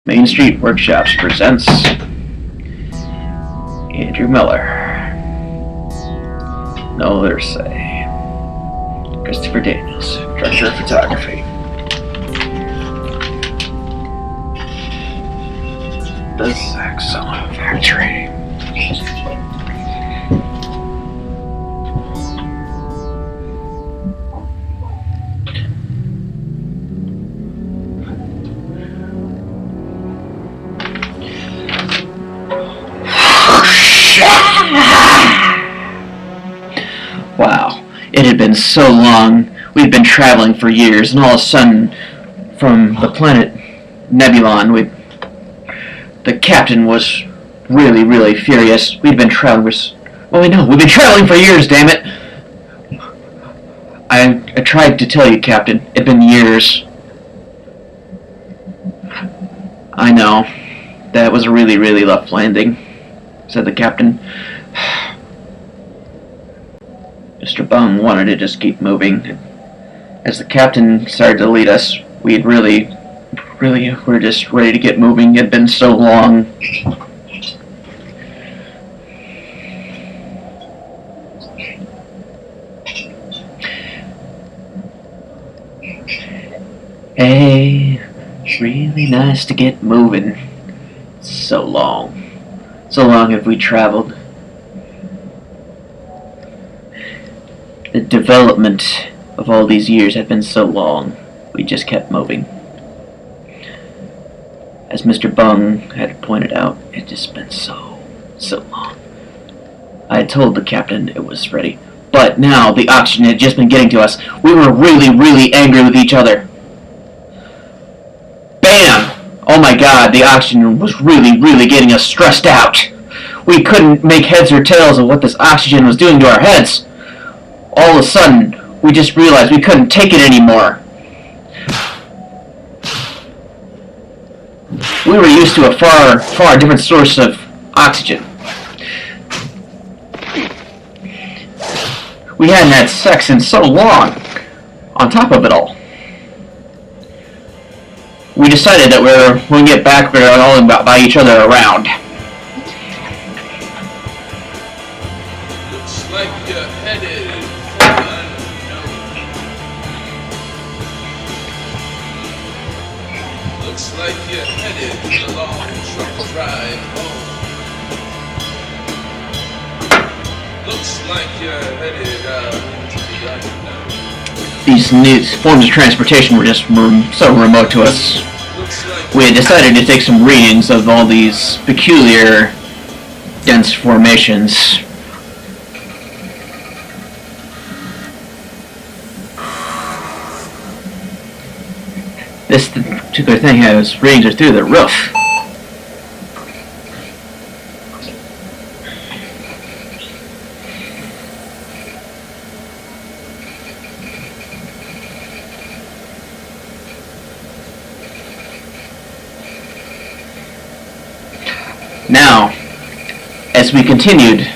Main Street Workshops presents Andrew Miller, Noel Ursay, Christopher Daniels, Director of Photography. The Zaxon Factory. Wow, it had been so long. We'd been traveling for years, and all of a sudden, from the planet Nebulon, the captain was really furious. We'd been traveling we've been traveling for years, damn it! I tried to tell you, Captain. It'd been years. I know. That was a really rough landing, said the captain. Mr. Bung wanted to just keep moving. As the captain started to lead us, we'd really were just ready to get moving. It had been so long. Hey, it's really nice to get moving. So long. So long have we traveled. The development of all these years had been so long, we just kept moving. As Mr. Bung had pointed out, it had just been so long. I had told the captain it was ready, but now the oxygen had just been getting to us. We were really angry with each other. Bam! Oh my god, the oxygen was really getting us stressed out. We couldn't make heads or tails of what this oxygen was doing to our heads. All of a sudden, we just realized we couldn't take it anymore. We were used to a far different source of oxygen. We hadn't had sex in so long, on top of it all. We decided that when we get back, we're all about by each other around. Looks like you're headed. Looks like you're headed a long truck ride home. Looks like you're headed out into the unknown. These new forms of transportation were just so remote to us. We had decided to take some readings of all these peculiar, dense formations. This particular thing has readings are through the roof. Now, as we continued,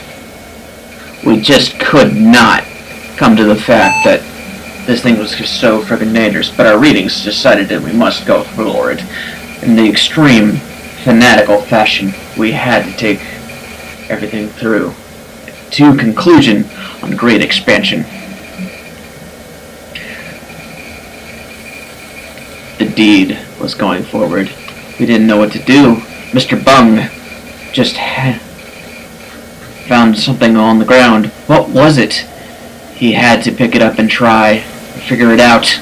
we just could not come to the fact that this thing was just so freaking dangerous, but our readings decided that we must go for it. In the extreme, fanatical fashion, we had to take everything through to conclusion on great expansion. The deed was going forward. We didn't know what to do. Mr. Bung just found something on the ground. What was it? He had to pick it up and try and figure it out.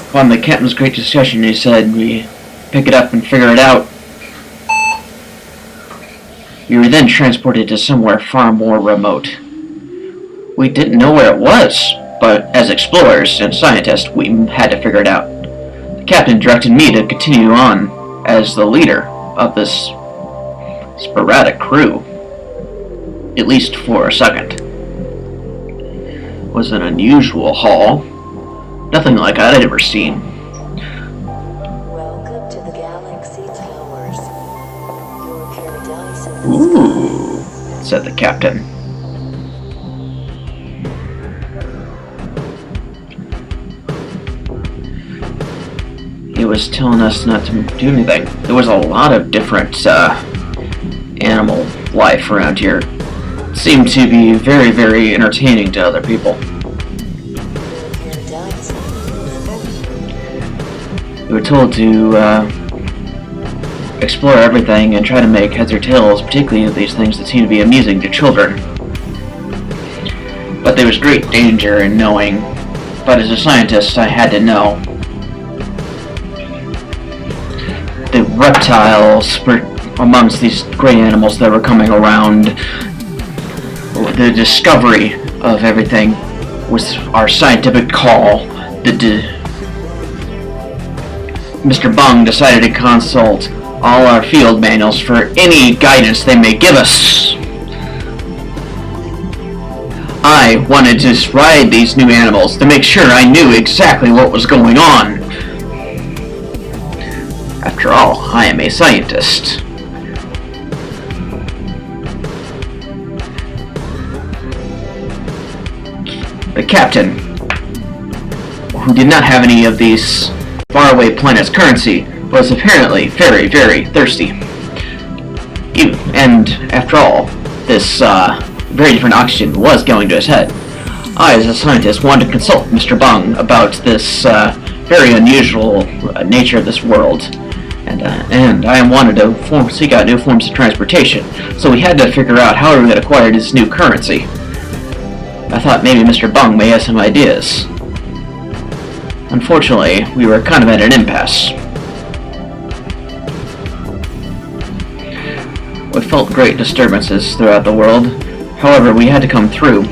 Upon the captain's great discussion, he said we pick it up and figure it out. We were then transported to somewhere far more remote. We didn't know where it was, but as explorers and scientists, we had to figure it out. The captain directed me to continue on as the leader of this sporadic crew, at least for a second. It was an unusual haul, nothing like I'd ever seen. Welcome to the Galaxy Towers. Your paradise in the Ooh, said the captain. was telling us not to do anything. There was a lot of different animal life around here. It seemed to be very, very entertaining to other people. We were told to explore everything and try to make heads or tails, particularly of these things that seem to be amusing to children. But there was great danger in knowing, but as a scientist I had to know. The reptiles were amongst these great animals that were coming around. The discovery of everything was our scientific call. Mr. Bung decided to consult all our field manuals for any guidance they may give us. I wanted to ride these new animals to make sure I knew exactly what was going on. After all, I am a scientist. The captain, who did not have any of these faraway planet's currency, was apparently very, very thirsty. And after all, this very different oxygen was going to his head. I, as a scientist, wanted to consult Mr. Bung about this very unusual nature of this world. And I wanted to seek out new forms of transportation, so we had to figure out how we would acquire this new currency. I thought maybe Mr. Bung may have some ideas. Unfortunately, we were kind of at an impasse. We felt great disturbances throughout the world. However, we had to come through.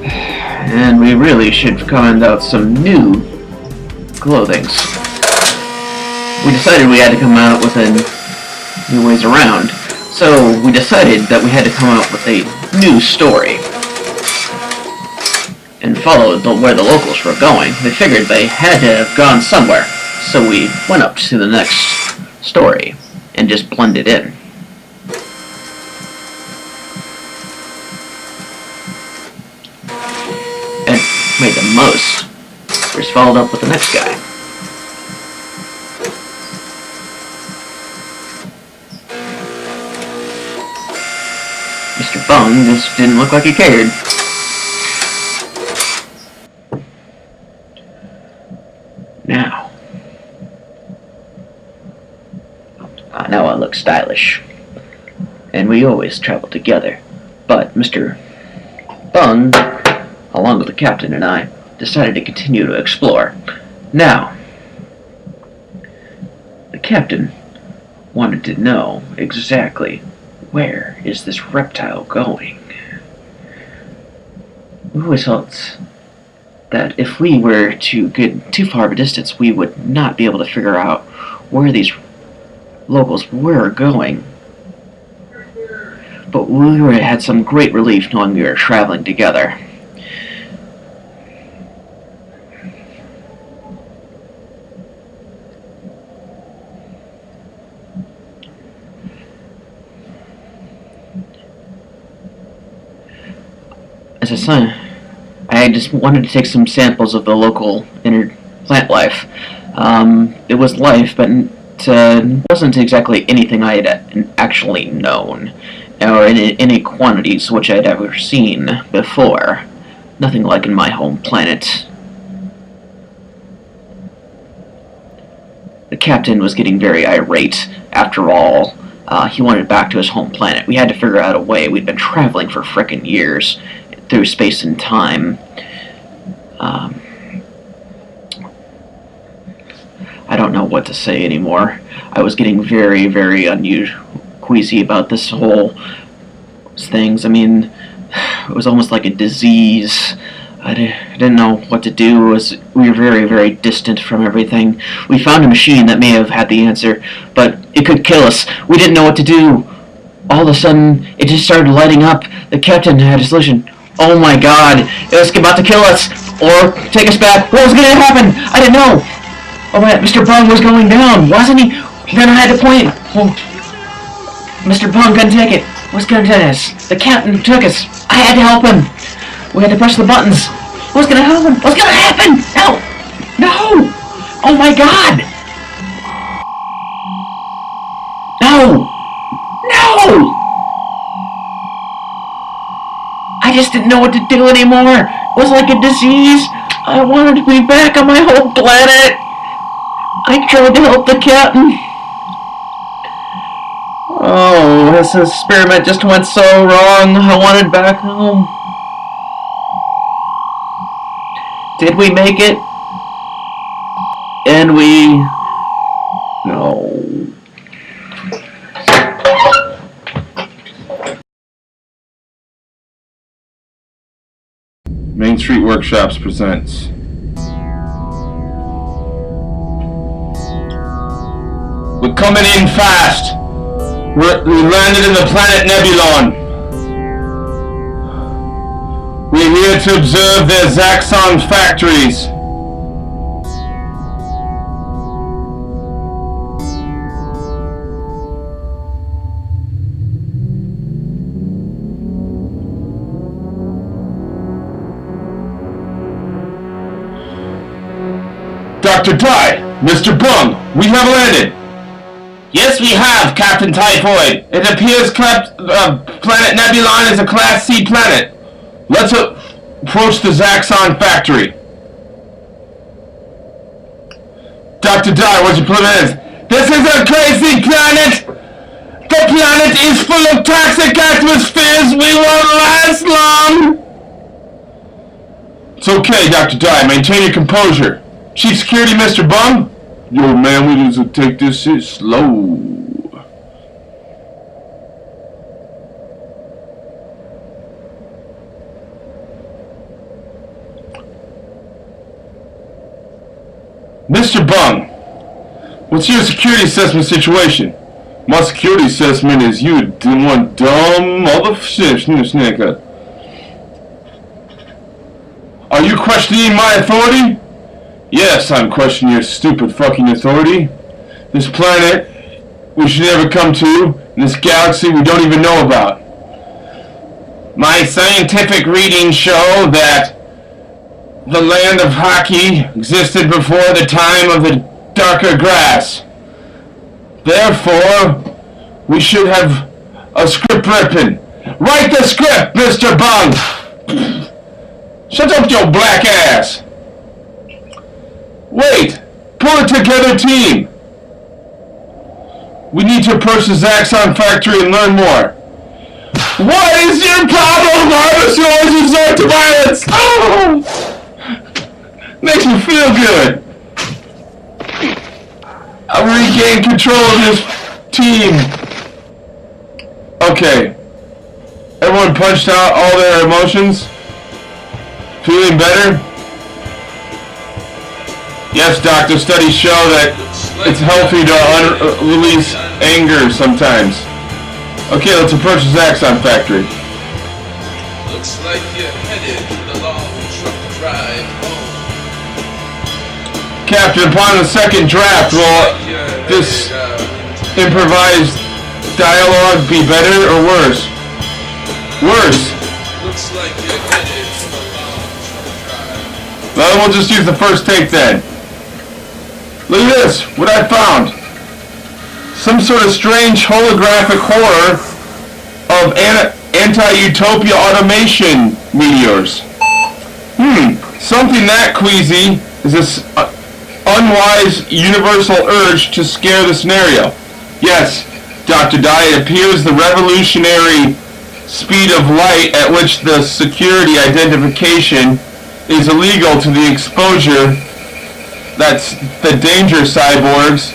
And we really should find out some new clothings. We decided we had to come out with new ways around. So we decided that we had to come up with a new story and follow where the locals were going. They figured they had to have gone somewhere, so we went up to the next story and just blended in. And made the most. We just followed up with the next guy. Mr. Bung just didn't look like he cared. Now I look stylish. And we always travel together. But Mr. Bung, along with the captain and I, decided to continue to explore. Now, the captain wanted to know exactly where is this reptile going. We always felt that if we were to get too far of a distance, we would not be able to figure out where these locals were going. But we had some great relief knowing we were traveling together. As a son, I just wanted to take some samples of the local plant life. It was life, but it wasn't exactly anything I had actually known, or in any quantities which I'd ever seen before. Nothing like in my home planet. The captain was getting very irate. After all, he wanted back to his home planet. We had to figure out a way. We'd been traveling for frickin' years through space and time. I don't know what to say anymore. I was getting very, very queasy about this whole things. I mean, it was almost like a disease. I didn't know what to do. We were very, very distant from everything. We found a machine that may have had the answer, but it could kill us. We didn't know what to do. All of a sudden, it just started lighting up. The captain had a solution. Oh my god, it was about to kill us, or take us back. What was going to happen? I didn't know. Oh my god, Mr. Bung was going down, wasn't he? Then I had to point. Oh, Mr. Bung couldn't take it. What's going to us? The captain took us. I had to help him. We had to press the buttons. What's gonna happen? What's gonna happen? No! No! Oh my god! No! No! I just didn't know what to do anymore. It was like a disease. I wanted to be back on my home planet. I tried to help the captain. Oh, this experiment just went so wrong. I wanted back home. Did we make it? And we... No. Main Street Workshops presents We're coming in fast. We landed in the planet Nebulon. We're here to observe their Zaxon factories. Dr. Ty, Mr. Bung, we have landed. Yes, we have, Captain Typhoid. It appears planet Nebulon is a Class C planet. Let's approach the Zaxon Factory. Dr. Ty, what's your plan? This is a crazy planet! The planet is full of toxic atmospheres! We won't last long! It's okay, Dr. Ty. Maintain your composure. Chief Security, Mr. Bung? Yo, man, we need to take this shit slow. Mr. Bung, what's your security assessment situation? My security assessment is you one dumb motherfucker. Are you questioning my authority? Yes, I'm questioning your stupid fucking authority. This planet we should never come to, in this galaxy we don't even know about. My scientific readings show that the land of hockey existed before the time of the darker grass. Therefore, we should have a script written. Write the script, Mr. Bung! Shut up, your black ass! Wait! Pull it together, team! We need to approach the Zaxon Factory and learn more. What is your problem? Why must you always resort to violence? Oh! Makes me feel good. I'll regain control of this team. Okay. Everyone punched out all their emotions? Feeling better? Yes, doctor, studies show that it's healthy to release anger sometimes. Okay, let's approach the Zaxon Factory. Looks like you're headed for the long truck drive home. Captain, upon the second draft, will this improvised dialogue be better or worse? Worse. Looks like you're headed for the long truck drive. Well, we'll just use the first take then. Look at this, what I found. Some sort of strange holographic horror of anti-utopia automation meteors. Something that queasy is this unwise universal urge to scare the scenario. Yes, Dr. Dye, it appears the revolutionary speed of light at which the security identification is illegal to the exposure that's the danger cyborgs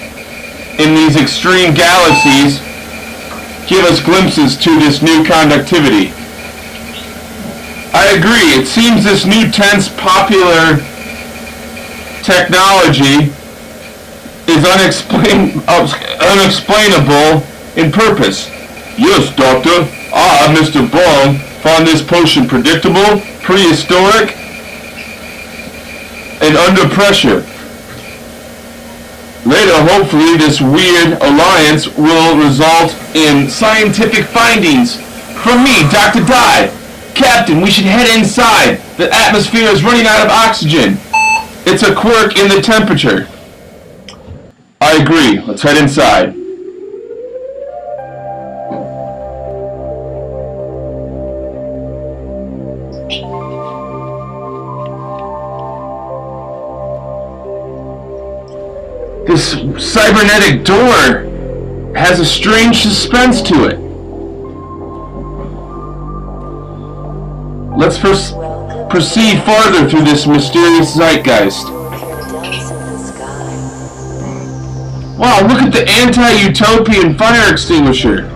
in these extreme galaxies give us glimpses to this new conductivity. I agree, it seems this new tense popular technology is unexplainable in purpose. Yes, Doctor, I, Mr. Bung, found this potion predictable, prehistoric, and under pressure. Later, hopefully, this weird alliance will result in scientific findings from me, Dr. Dye, Captain, we should head inside. The atmosphere is running out of oxygen. It's a quirk in the temperature. I agree. Let's head inside. This cybernetic door has a strange suspense to it. Let's proceed farther through this mysterious zeitgeist. Wow, look at the anti-utopian fire extinguisher.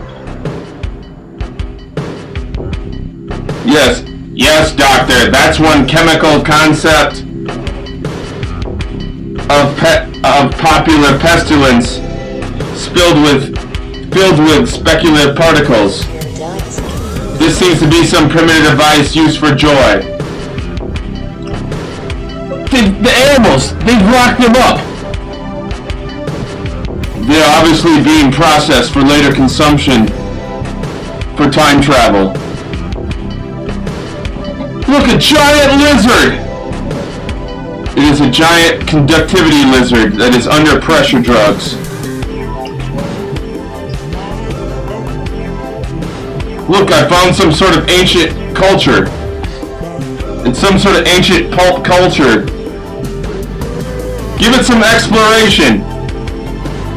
Yes, Doctor, that's one chemical concept of popular pestilence filled with speculative particles. This seems to be some primitive device used for joy. The animals, they've locked them up. They're obviously being processed for later consumption for time travel. Look, a giant lizard! It is a giant conductivity lizard that is under pressure drugs. Look, I found some sort of ancient culture. It's some sort of ancient pulp culture. Give it some exploration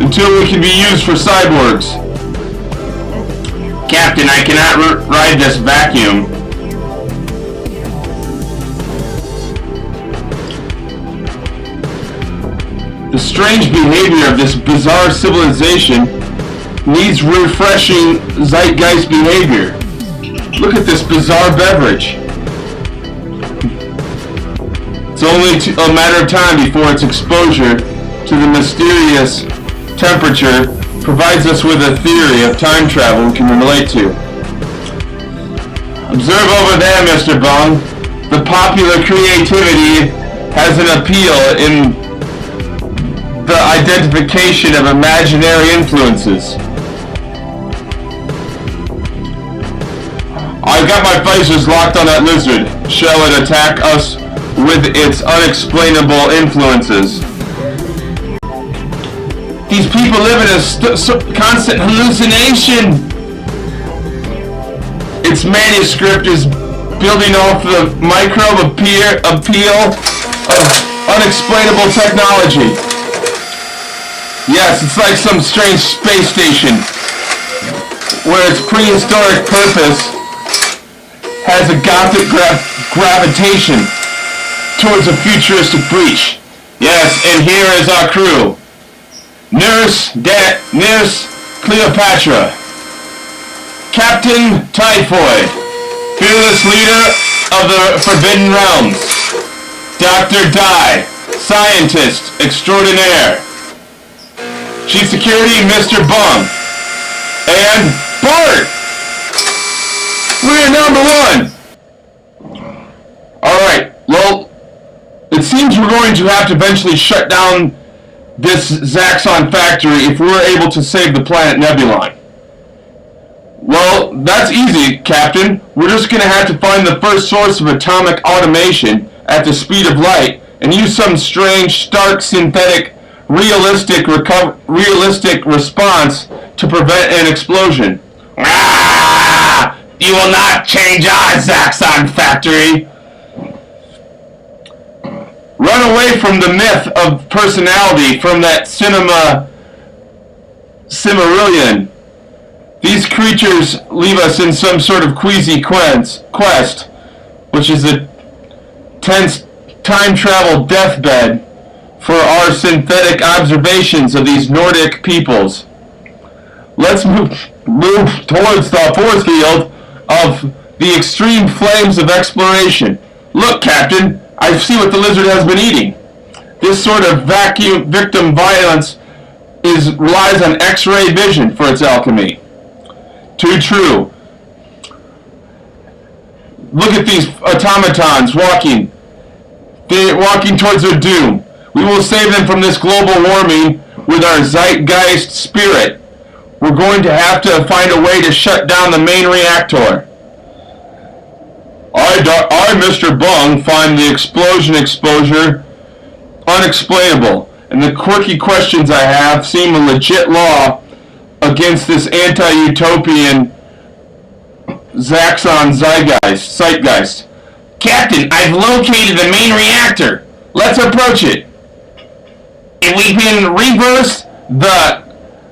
until it can be used for cyborgs. Captain, I cannot ride this vacuum. The strange behavior of this bizarre civilization needs refreshing zeitgeist behavior. Look at this bizarre beverage. It's only a matter of time before its exposure to the mysterious temperature provides us with a theory of time travel we can relate to. Observe over there, Mr. Bung. The popular creativity has an appeal in the identification of imaginary influences. I've got my visors locked on that lizard. Shall it attack us with its unexplainable influences? These people live in a constant hallucination. Its manuscript is building off the microbe appeal of unexplainable technology. Yes, it's like some strange space station where its prehistoric purpose has a gothic gravitation towards a futuristic breach. Yes, and here is our crew. Nurse Cleopatra, Captain Typhoid, fearless leader of the Forbidden Realms, Dr. Dye, scientist extraordinaire, Chief Security Mr. Bung, and Bart! We're number one! Alright, well, it seems we're going to have to eventually shut down this Zaxon Factory if we're able to save the planet Nebulon. Well, that's easy, Captain. We're just going to have to find the first source of atomic automation at the speed of light and use some strange, stark, synthetic, realistic response to prevent an explosion. Ah! You will not change our Zaxon Factory! Run away from the myth of personality from that Cimmerillion. These creatures leave us in some sort of queasy quest, which is a tense time travel deathbed for our synthetic observations of these Nordic peoples. Let's move towards the force field of the extreme flames of exploration. Look, Captain, I see what the lizard has been eating. This sort of vacuum victim violence relies on X-ray vision for its alchemy. Too true. Look at these automatons walking. They're walking towards their doom. We will save them from this global warming with our zeitgeist spirit. We're going to have to find a way to shut down the main reactor. I, Mr. Bung, find the explosion exposure unexplainable, and the quirky questions I have seem a legit law against this anti-utopian Zaxon Zeitgeist. Captain, I've located the main reactor. Let's approach it. If we can reverse the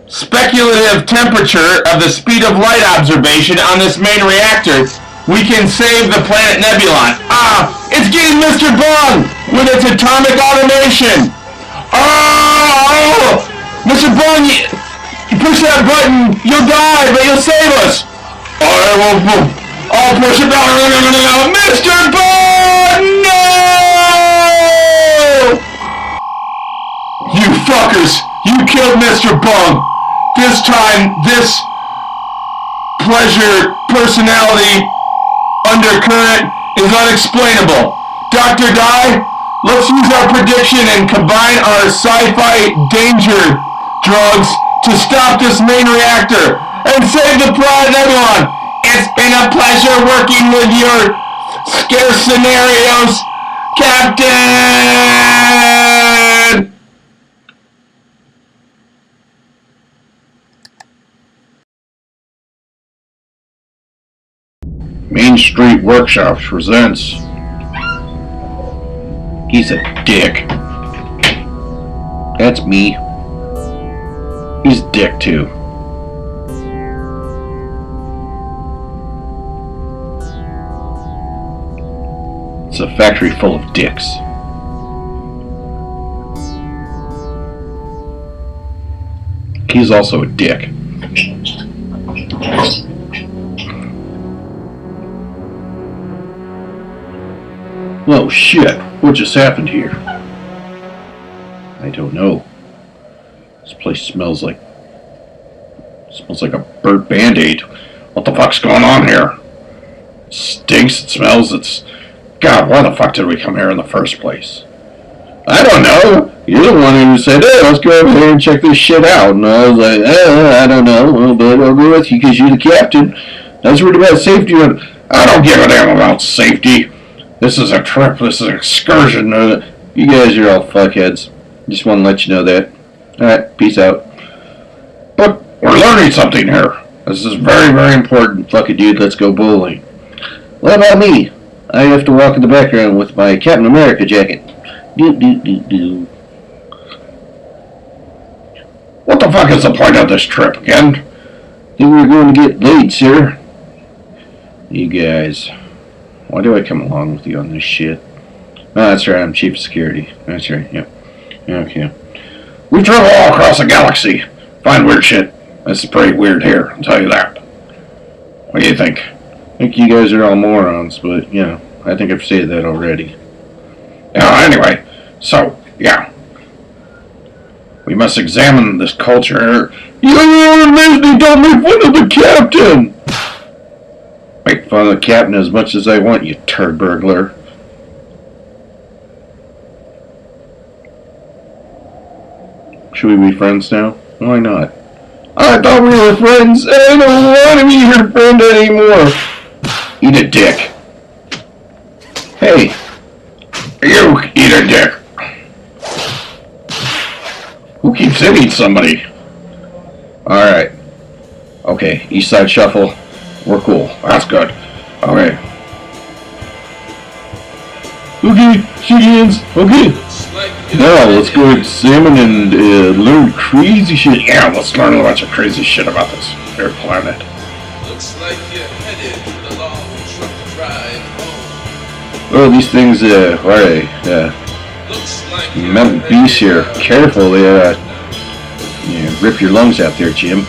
speculative temperature of the speed of light observation on this main reactor, we can save the planet Nebulon. It's getting Mr. Bung with its atomic automation. Oh, Mr. Bung, you push that button, you'll die, but you'll save us. I'll push it down. Mr. Bung, no! You fuckers, you killed Mr. Bung. This time, this pleasure personality undercurrent is unexplainable. Dr. Dye, let's use our prediction and combine our Scif-Fi danger drugs to stop this main reactor and save the planet Nebulon. It's been a pleasure working with your scarce scenarios, Captain! Main Street Workshops presents. He's a dick. That's me. He's a dick too. It's a factory full of dicks. He's also a dick. Oh shit, what just happened here? I don't know. This place smells like a burnt Band-Aid. What the fuck's going on here? It stinks, it smells, God, why the fuck did we come here in the first place? I don't know. You're the one who said, hey, let's go over here and check this shit out. And I was like, I don't know, but I'll go with you because you're the captain. I was worried about safety. I don't give a damn about safety. This is a trip. This is an excursion. You guys are all fuckheads. Just want to let you know that. Alright, peace out. But we're learning something here. This is very, very important. Fuck it, dude. Let's go bowling. What about me? I have to walk in the background with my Captain America jacket. Do. What the fuck is the point of this trip again? Think we're going to get laid, sir. You guys. Why do I come along with you on this shit? Oh, that's right, I'm Chief of Security. That's right, yep. Okay. We travel all across the galaxy. Find weird shit. This is pretty weird here, I'll tell you that. What do you think? I think you guys are all morons, but, you know, I think I've stated that already. Anyway, so, yeah. We must examine this culture. You don't make fun of the captain! Make fun of the captain as much as I want, you turd burglar. Should we be friends now? Why not? I thought we were friends, and I don't want to be your friend anymore. Eat a dick. Hey. You eat a dick. Who keeps hitting somebody? Alright. Okay, East Side Shuffle. We're cool. That's good. Okay. Okay, shake hands. Okay. Now, let's go examine and learn crazy shit. Yeah, let's learn a bunch of crazy shit about this here planet. Looks like you're headed to the long truck drive home. Oh, these things, alright, Looks like you're mountain headed beasts here. Careful, they, rip your lungs out there, Jim.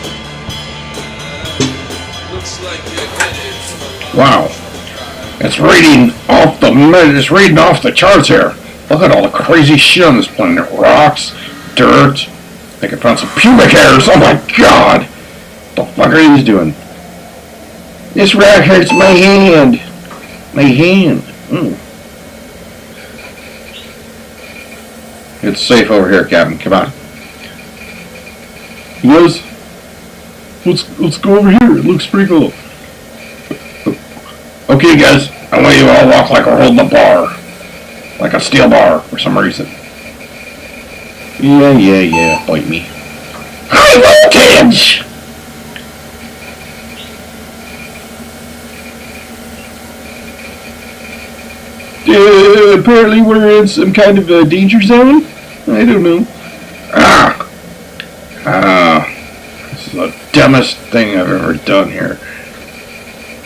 Looks like you're headed to the long Wow. truck drive. It's reading off the charts here. Look at all the crazy shit on this planet. Rocks, dirt. I think I found some pubic hairs. Oh my god. What the fuck are these doing? This rock hurts my hand. My hand. It's safe over here, Captain. Come on. You guys, let's go over here. It looks pretty cool. Okay, guys, I want you all walk like we're holding a bar. Like a steel bar for some reason. Yeah, bite me. High voltage! Apparently we're in some kind of a danger zone? I don't know. This is the dumbest thing I've ever done here.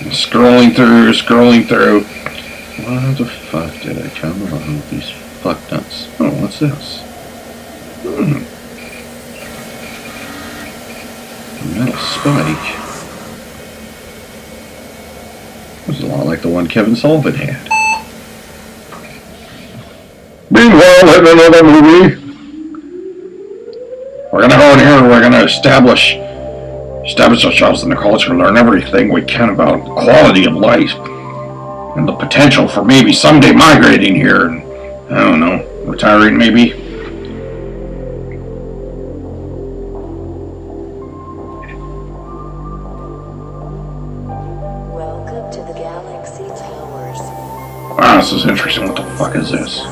Scrolling through. What the fuck did I come along with these fuck nuts? Oh, what's this? A metal spike. It was a lot like the one Kevin Sullivan had. Meanwhile, in another movie, we're gonna go in here and we're gonna establish ourselves in the culture, learn everything we can about quality of life and the potential for maybe someday migrating here and, I don't know, retiring maybe. Welcome to the Galaxy Towers. Wow, this is interesting. What the fuck is this?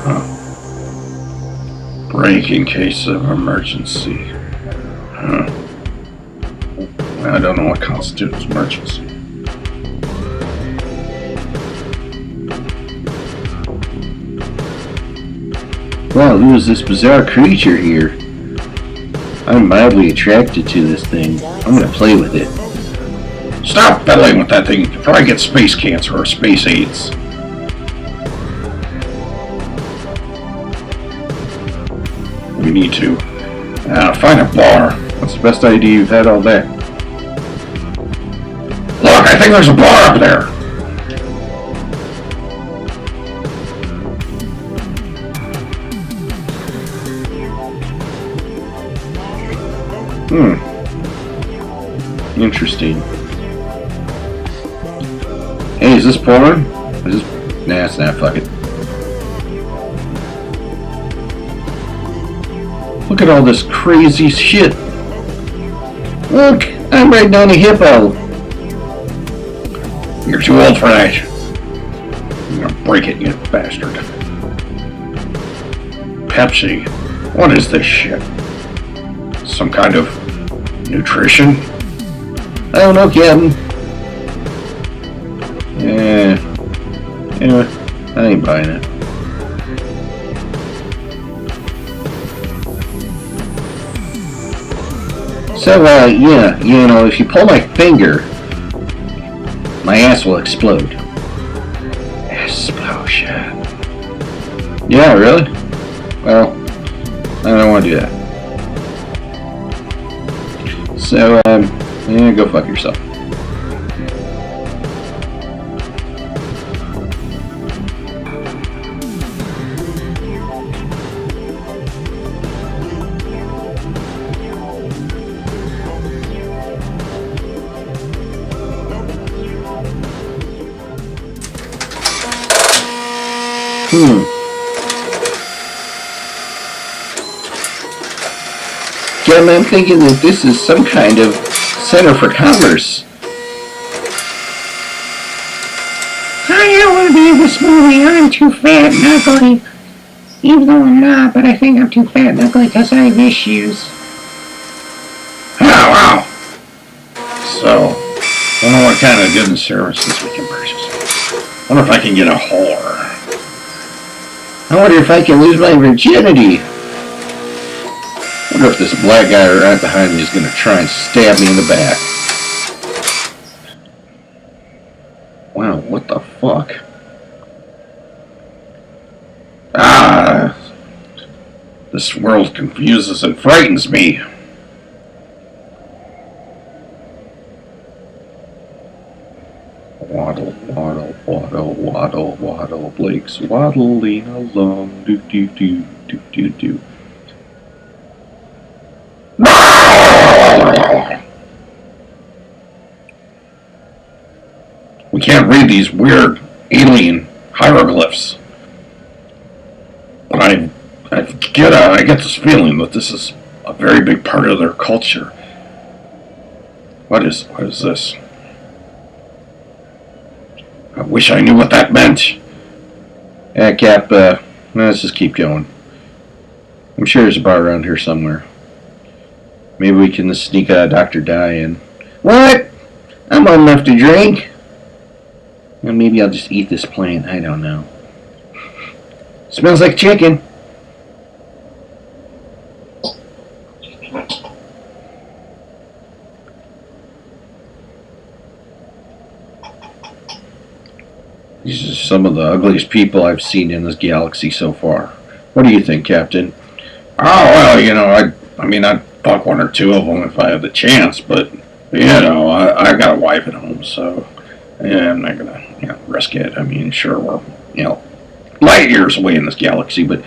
Break in case of emergency. I don't know what constitutes emergency. Wow, who is this bizarre creature here? I'm mildly attracted to this thing. I'm gonna play with it. Stop meddling with that thing. You'll probably get space cancer or space AIDS. We need to find a bar. What's the best idea you've had all day? Look, I think there's a bar up there. Interesting. Hey, is this porn? Is this... Nah, it's not. Fuck it. Look at all this crazy shit. Look, I'm right down a hippo. You're too old for that. I'm gonna break it, you bastard. Pepsi. What is this shit? Some kind of nutrition? I don't know, Captain. Yeah. Anyway, I ain't buying it. So, yeah, you know, if you pull my finger, my ass will explode. Explosion. Yeah, really? Well, I don't want to do that. So, yeah, go fuck yourself. Jim, I'm thinking that this is some kind of center for commerce. I don't want to be in this movie. I'm too fat and ugly. Even though I'm not, but I think I'm too fat and ugly because I have issues. Oh, wow. So, I don't know what kind of goods and services we can purchase. I wonder if I can get a whore. I wonder if I can lose my virginity. I wonder if this black guy right behind me is going to try and stab me in the back. Wow, what the fuck? This world confuses and frightens me. Waddle, waddle, waddle, waddle, waddle, Blake's waddling along, do do do do do do. We can't read these weird alien hieroglyphs. But I get this feeling that this is a very big part of their culture. What is this? I wish I knew what that meant. Yeah, Cap, let's just keep going. I'm sure there's a bar around here somewhere. Maybe we can sneak a Dr. Dye in. What? I'm old enough to drink. Well, maybe I'll just eat this plant. I don't know. Smells like chicken. These are some of the ugliest people I've seen in this galaxy so far. What do you think, Captain? Oh, well, you know, I'd fuck one or two of them if I had the chance, but, you know, I got a wife at home, so, yeah, I'm not gonna, risk it. I mean, sure, we're, light years away in this galaxy, but,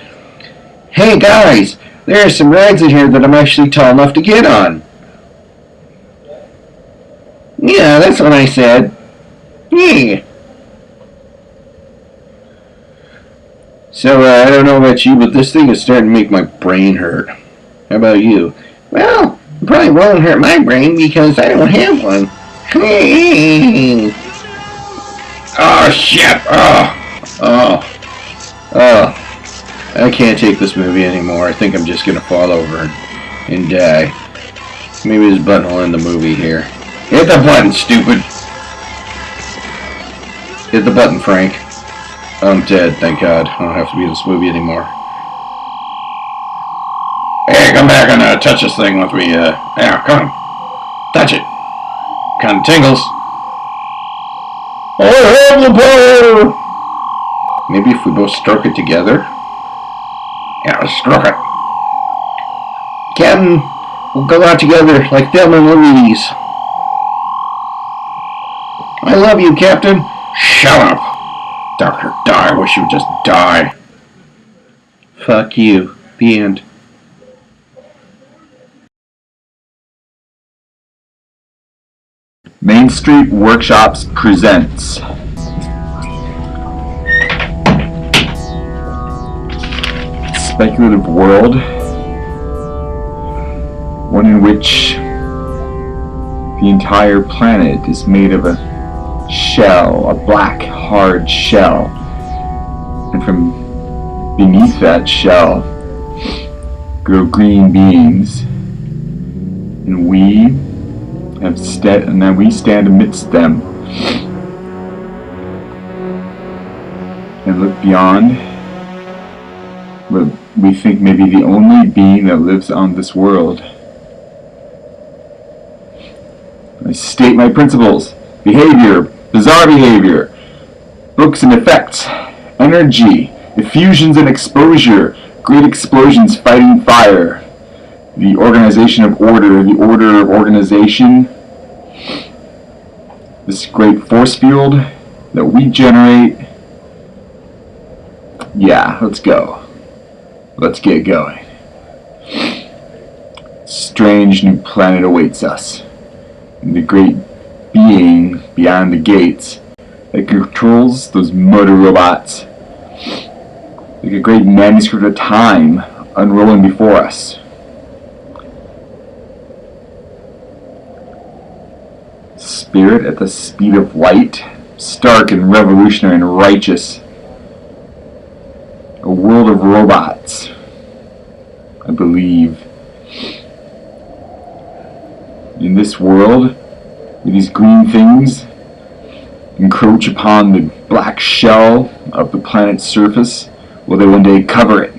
Hey guys, there are some rides in here that I'm actually tall enough to get on. Yeah, that's what I said. Yeah. So, I don't know about you, but this thing is starting to make my brain hurt. How about you? Well, it probably won't hurt my brain because I don't have one. oh, shit, I can't take this movie anymore. I think I'm just gonna fall over and die. Maybe this button will end the movie here. hit the button, stupid. Hit the button, Frank. I'm dead, thank God. I don't have to be in this movie anymore. Hey, come back and touch this thing with me. Yeah, come on. Touch it. Kind of tingles. I have the power! Maybe if we both stroke it together? Yeah, stroke it. Captain, we'll go out together like Thelma and Louise. I love you, Captain. Shut up. Dr. Die, I wish you would just die. Fuck you. The end. Main Street Workshops presents Speculative World, one in which the entire planet is made of a shell, a black, hard shell, and from beneath that shell grow green beings, and we stand amidst them and look beyond what we think may be the only being that lives on this world. I state my principles: behavior, bizarre behavior, books and effects, energy, effusions and exposure, great explosions fighting fire, the organization of order, the order of organization, this great force field that we generate. Yeah, let's go. Let's get going. Strange new planet awaits us. And the great being beyond the gates that controls those motor robots, like a great manuscript of time unrolling before us. Spirit at the speed of light, stark and revolutionary and righteous. A world of robots, I believe. In this world, where these green things encroach upon the black shell of the planet's surface, will they one day cover it?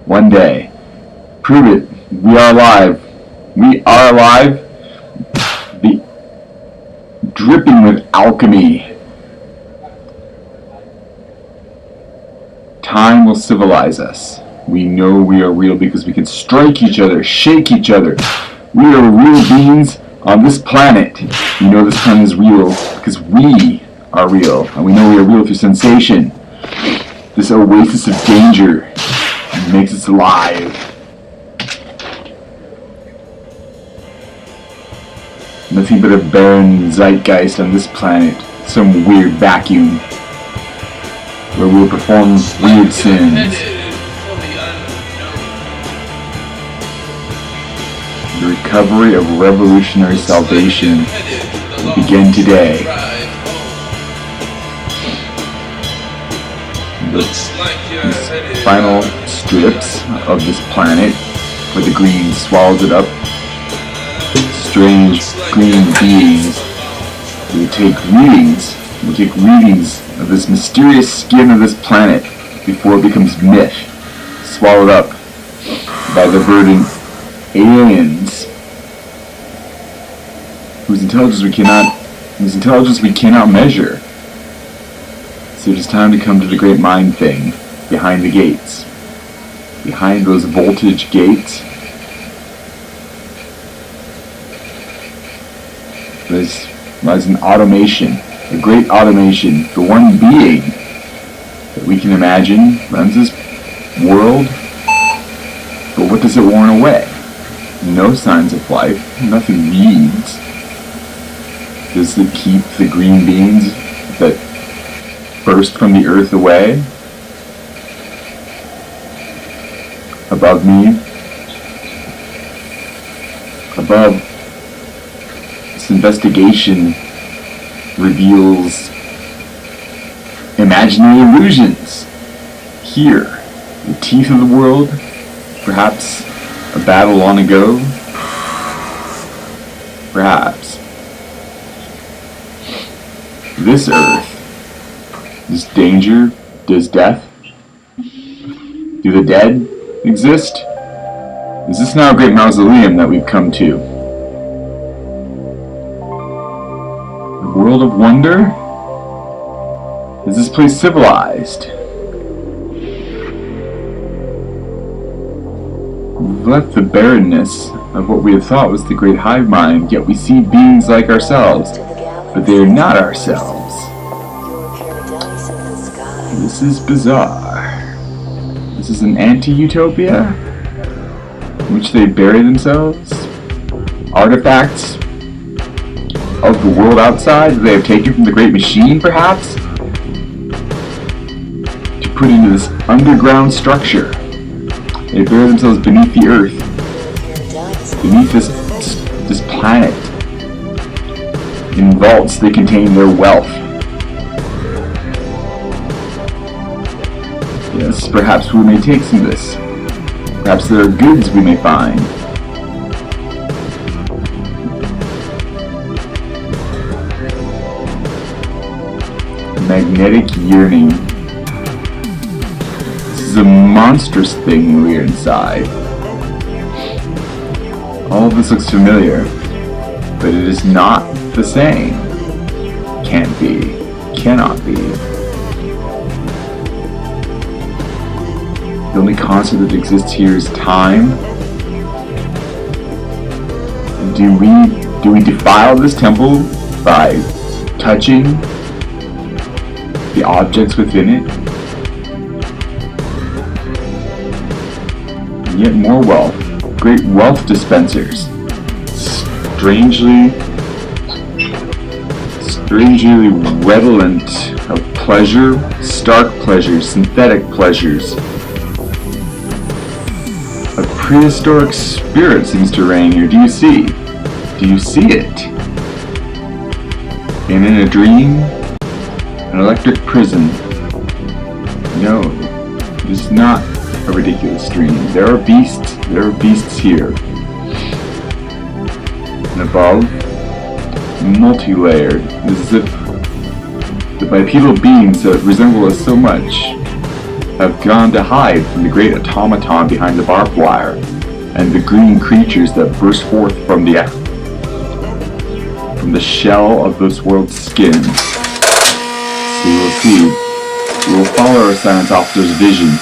One day. Prove it. We are alive. We are alive. Dripping with alchemy. Time will civilize us. We know we are real because we can strike each other, shake each other. We are real beings on this planet. We know this planet is real because we are real. And we know we are real through sensation. This oasis of danger makes us alive. Nothing but a barren zeitgeist on this planet. Some weird vacuum where we'll perform weird sins. The recovery of revolutionary salvation will begin today. Looks like you're headed final strips of this planet, where the green swallows it up. Strange green beings will take readings of this mysterious skin of this planet before it becomes myth, swallowed up by the verdant aliens whose intelligence we cannot measure. So it is time to come to the great mind thing behind the gates. Behind those voltage gates, lies an automation, a great automation. The one being that we can imagine runs this world, but what does it warn away? No signs of life, nothing reads. Does it keep the green beings that burst from the earth away? Above me, above, this investigation reveals imaginary illusions. Here, the teeth of the world, perhaps a battle long ago, perhaps this earth, this danger, does death, do the dead exist? Is this now a great mausoleum that we've come to? A world of wonder? Is this place civilized? We've left the barrenness of what we had thought was the great hive mind, yet we see beings like ourselves, but they are not ourselves. Your paradise in the sky. This is bizarre. This is an anti-utopia in which they bury themselves. Artifacts of the world outside that they have taken from the great machine, perhaps, to put into this underground structure. They bury themselves beneath the earth, beneath this planet. In vaults they contain their wealth. Yes, perhaps we may take some of this. Perhaps there are goods we may find. Magnetic yearning. This is a monstrous thing we are inside. All of this looks familiar, but it is not the same. Can't be. Cannot be. The only constant that exists here is time. Do we defile this temple by touching the objects within it? And yet more wealth. Great wealth dispensers. Strangely redolent of pleasure, stark pleasures, synthetic pleasures. A prehistoric spirit seems to reign here. Do you see? Do you see it? And in a dream, an electric prison. No, this is not a ridiculous dream. There are beasts here. And above, multi-layered, as if the bipedal beings that resemble us so much have gone to hide from the great automaton behind the barbed wire and the green creatures that burst forth from the shell of this world's skin. So we will see. We will follow our science officer's vision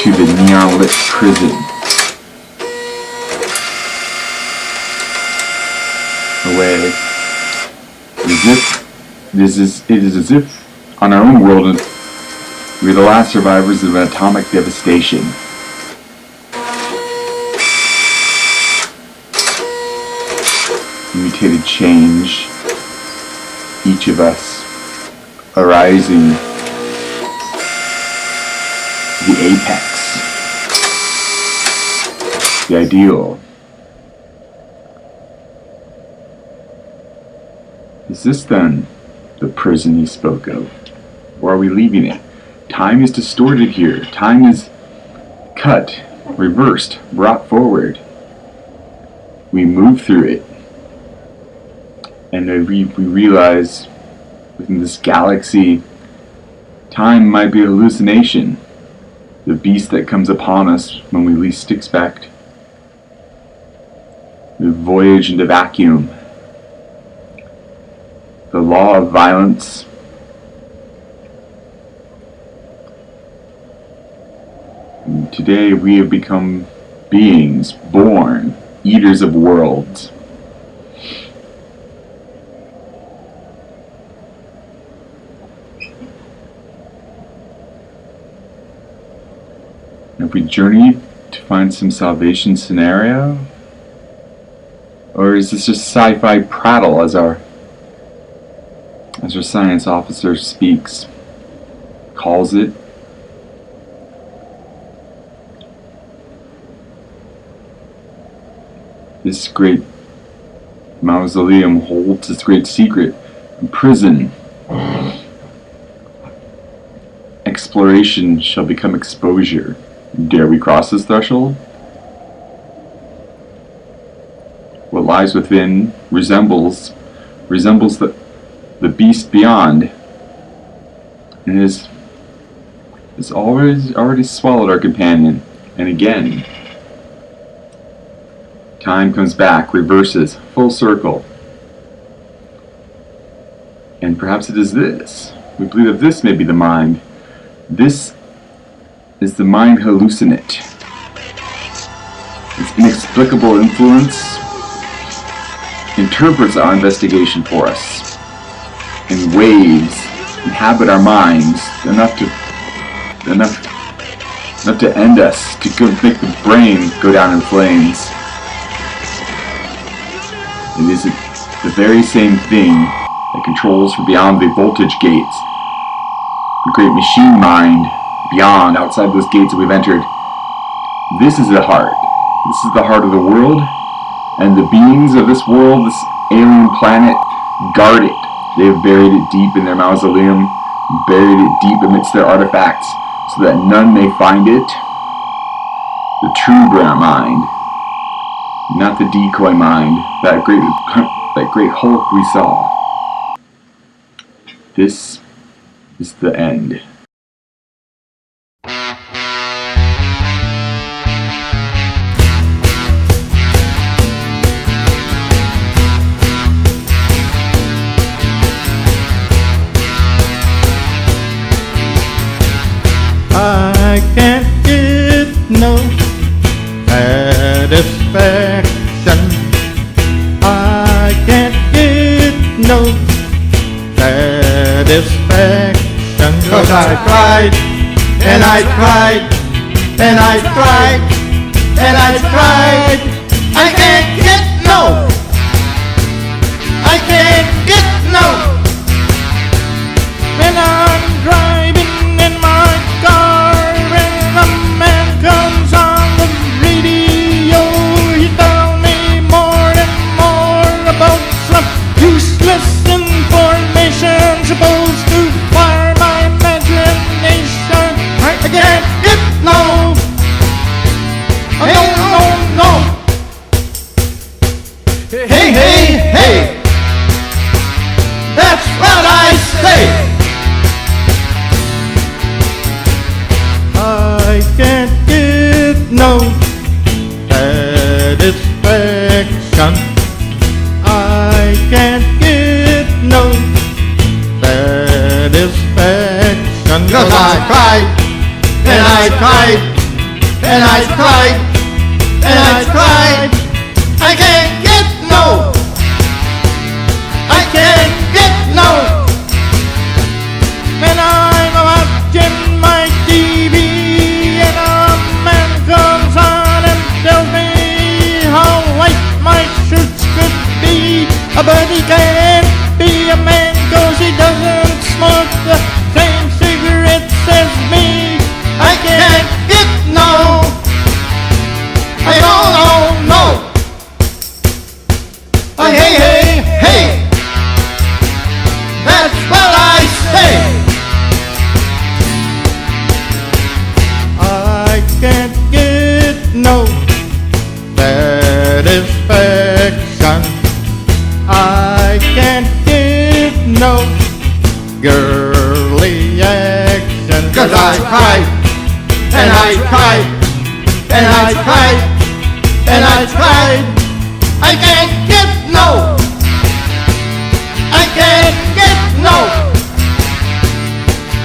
to the neon-lit prison. Away. It is as if on our own world we are the last survivors of an atomic devastation. Mutated change, each of us arising to the apex, the ideal. Is this then the prison he spoke of? Or are we leaving it? Time is distorted here. Time is cut, reversed, brought forward. We move through it. And we realize within this galaxy, time might be a hallucination. The beast that comes upon us when we least expect. The voyage into vacuum. The law of violence. And today we have become beings born, eaters of worlds. Have we journeyed to find some salvation scenario? Or is this just sci-fi prattle as our science officer speaks, calls it? This great mausoleum holds its great secret. Prison. Exploration shall become exposure. Dare we cross this threshold? What lies within resembles the beast beyond, and has already swallowed our companion. And again, time comes back, reverses, full circle. And perhaps it is this. We believe that this may be the mind. This is the mind hallucinate. Its inexplicable influence interprets our investigation for us, and waves inhabit our minds enough to end us, to make the brain go down in flames. It is the very same thing that controls from beyond the voltage gates, the great machine mind beyond, outside those gates that we've entered. This is the heart. This is the heart of the world, and the beings of this world, this alien planet, guard it. They have buried it deep in their mausoleum, buried it deep amidst their artifacts, so that none may find it. The true mind, not the decoy mind, that great Hulk we saw. This is the end. I can't get no satisfaction. I can't get no satisfaction. 'Cause I tried, and I tried, and I tried, and I tried. I can't get no. I can't get no. And I'm driving in my car, and a man comes on the radio. He tells me more and more about some useless information supposed to fire my imagination. I can't get no. I don't know. Hey, hey, hey. That's what I say. I can't get no satisfaction. I can't get no satisfaction. 'Cause I tried, and I tried, and I tried, and I tried. I can't get no. I can't get no. And I'm watching my TV, and a man comes on and tells me how white my shirts could be. But he can't be a man 'cause he doesn't smoke the same cigarettes as me. I can't get no. I don't know. girly action. 'Cause I tried, and I tried, and I tried, and I tried. I can't get no. I can't get no.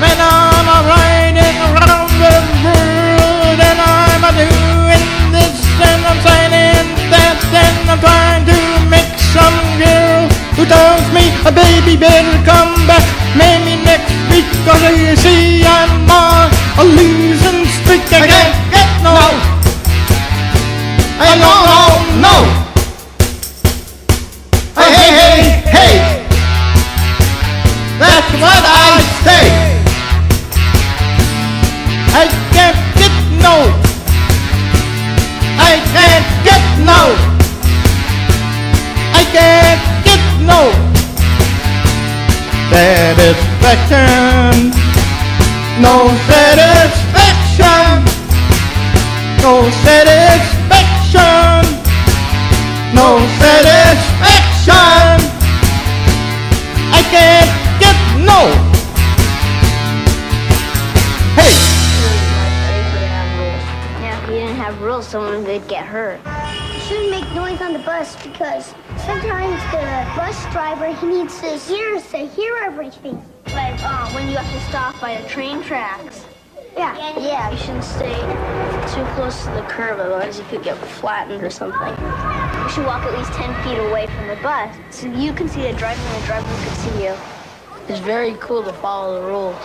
Man, I'm a riding around the world, and I'm a doing this, and I'm signing that, and I'm trying to make some girl who tells me a baby better come back maybe next week, 'cause you see I'm on a losing streak. I can't get no. I no, no, no. Hey, hey, hey, hey. That's what I say. I can't get no. I can't get no. I can't get no satisfaction. No satisfaction. No satisfaction. No satisfaction. I can't get no. Hey. Now, if you didn't have rules, someone would get hurt. You shouldn't make noise on the bus because sometimes the bus driver, he needs his ears to hear everything. Like when you have to stop by the train tracks. Yeah. Yeah, you shouldn't stay too close to the curb, otherwise you could get flattened or something. You should walk at least 10 feet away from the bus so you can see the driver and the driver can see you. It's very cool to follow the rules.